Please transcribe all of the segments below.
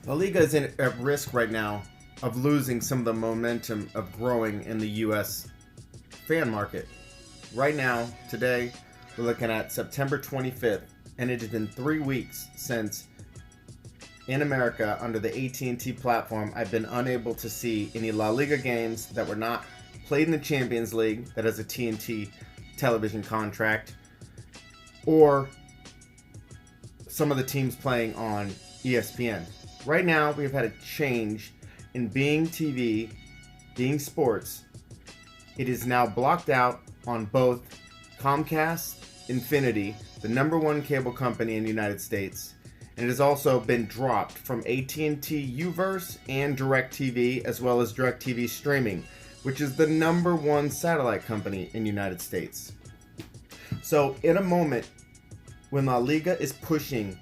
La Liga is at risk right now of losing some of the momentum of growing in the U.S. fan market. Right now, today, we're looking at September 25th, and it has been 3 weeks since in America, under the AT&T platform, I've been unable to see any La Liga games that were not played in the Champions League, that has a TNT television contract, or some of the teams playing on ESPN. Right now, we've had a change in BeIN TV, BeIN Sports. It is now blocked out on both Comcast, Xfinity, the number one cable company in the United States, and it has also been dropped from AT&T U-Verse and DirecTV, as well as DirecTV Streaming, which is the number one satellite company in the United States. So in a moment when La Liga is pushing,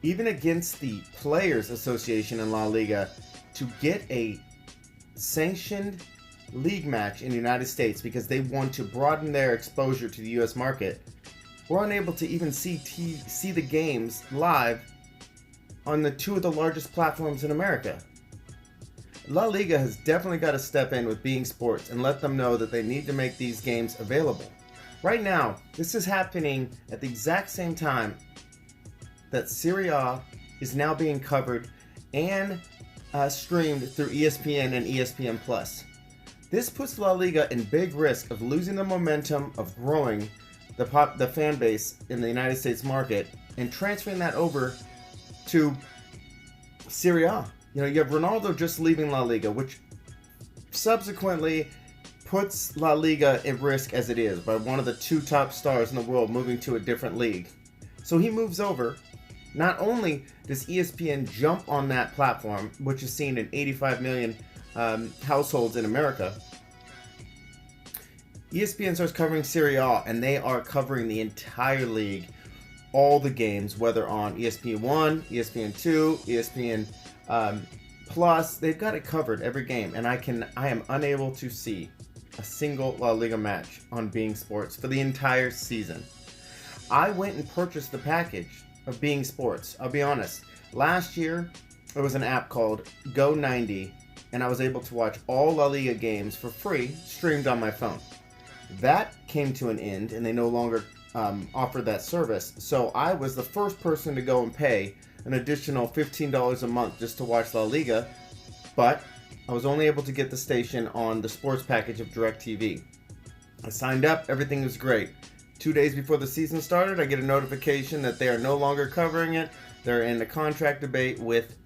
even against the Players Association in La Liga, to get a sanctioned league match in the United States because they want to broaden their exposure to the U.S. market, we're unable to even see the games live on the two of the largest platforms in America. La Liga has definitely got to step in with BeIN Sports and let them know that they need to make these games available. Right now, this is happening at the exact same time that Serie A is now being covered and streamed through ESPN and ESPN Plus. This puts La Liga in big risk of losing the momentum of growing the fan base in the United States market and transferring that over to Serie A. You have Ronaldo just leaving La Liga, which subsequently puts La Liga at risk as it is by one of the two top stars in the world moving to a different league. So he moves over. Not only does ESPN jump on that platform, which is seen in 85 million households in America, ESPN starts covering Serie A, and they are covering the entire league, all the games, whether on ESPN 1, ESPN 2, ESPN Plus. They've got it covered, every game, and I am unable to see a single La Liga match on BeIN Sports for the entire season. I went and purchased the package of BeIN Sports. I'll be honest. Last year, there was an app called Go90, and I was able to watch all La Liga games for free, streamed on my phone. That came to an end, and they no longer offered that service. So I was the first person to go and pay an additional $15 a month just to watch La Liga, but I was only able to get the station on the sports package of DirecTV. I signed up, everything was great. 2 days before the season started, I get a notification that they are no longer covering it. They're in a contract debate with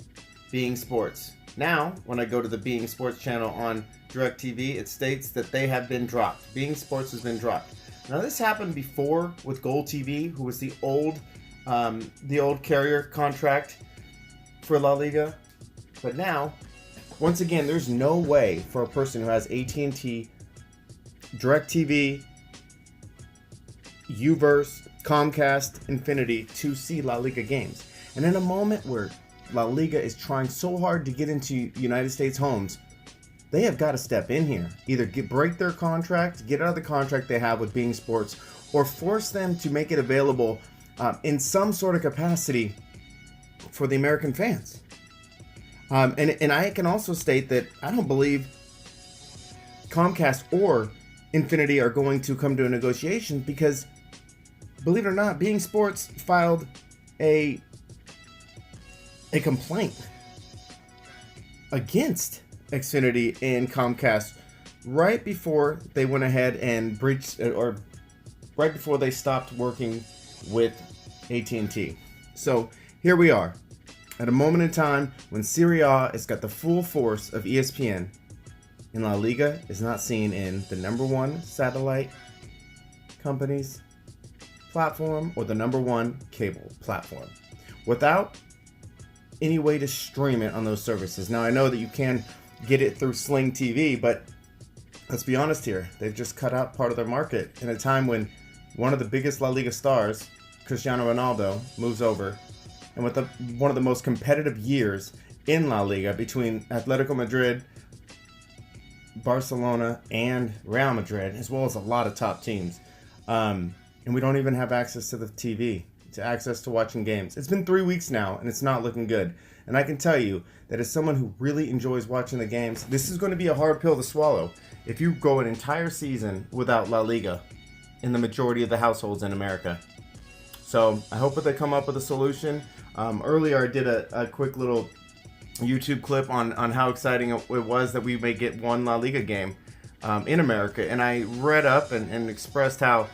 BeIN Sports. Now, when I go to the BeIN Sports channel on DirecTV, it states that they have been dropped. BeIN Sports has been dropped. Now, this happened before with Gold TV, who was the old carrier contract for La Liga. But now, once again, there's no way for a person who has AT&T, DirecTV, U-Verse, Comcast, Xfinity to see La Liga games. And in a moment where La Liga is trying so hard to get into United States homes, they have got to step in here. Either break their contract, get out of the contract they have with BeIN Sports, or force them to make it available in some sort of capacity for the American fans. And I can also state that I don't believe Comcast or Xfinity are going to come to a negotiation because, believe it or not, BeIN Sports filed a complaint against Xfinity and Comcast right before they went ahead and breached, or right before they stopped working with AT&T. So here we are at a moment in time when Serie A has got the full force of ESPN, and La Liga is not seen in the number one satellite company's platform or the number one cable platform, without any way to stream it on those services. Now, I know that you can get it through Sling TV, but let's be honest here, they've just cut out part of their market in a time when one of the biggest La Liga stars, Cristiano Ronaldo, moves over, and with one of the most competitive years in La Liga between Atletico Madrid, Barcelona, and Real Madrid, as well as a lot of top teams. And we don't even have access to the TV to access to watching games. It's been 3 weeks now, and it's not looking good. And I can tell you that as someone who really enjoys watching the games, this is going to be a hard pill to swallow if you go an entire season without La Liga in the majority of the households in America. So I hope that they come up with a solution. Earlier I did a quick little YouTube clip on how exciting it was that we may get one La Liga game in America. And I read up and expressed how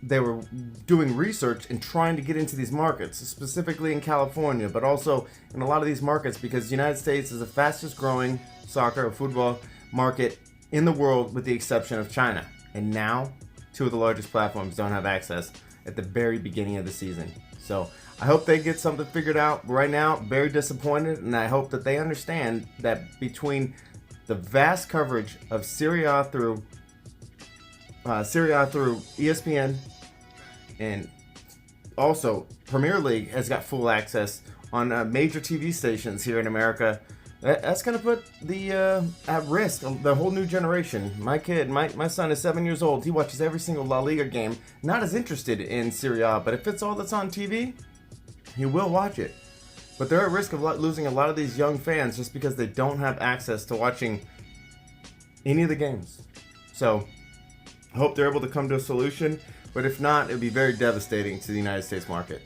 they were doing research and trying to get into these markets, specifically in California, but also in a lot of these markets, because the United States is the fastest growing soccer or football market in the world with the exception of China. And now, two of the largest platforms don't have access at the very beginning of the season. So I hope they get something figured out. Right now, very disappointed, and I hope that they understand that between the vast coverage of Serie A through ESPN, and also Premier League has got full access on major TV stations here in America. That's going to put at risk the whole new generation. My kid, my son is 7 years old. He watches every single La Liga game. Not as interested in Serie A, but if it's all that's on TV, he will watch it. But they're at risk of losing a lot of these young fans just because they don't have access to watching any of the games. So I hope they're able to come to a solution. But if not, it would be very devastating to the United States market.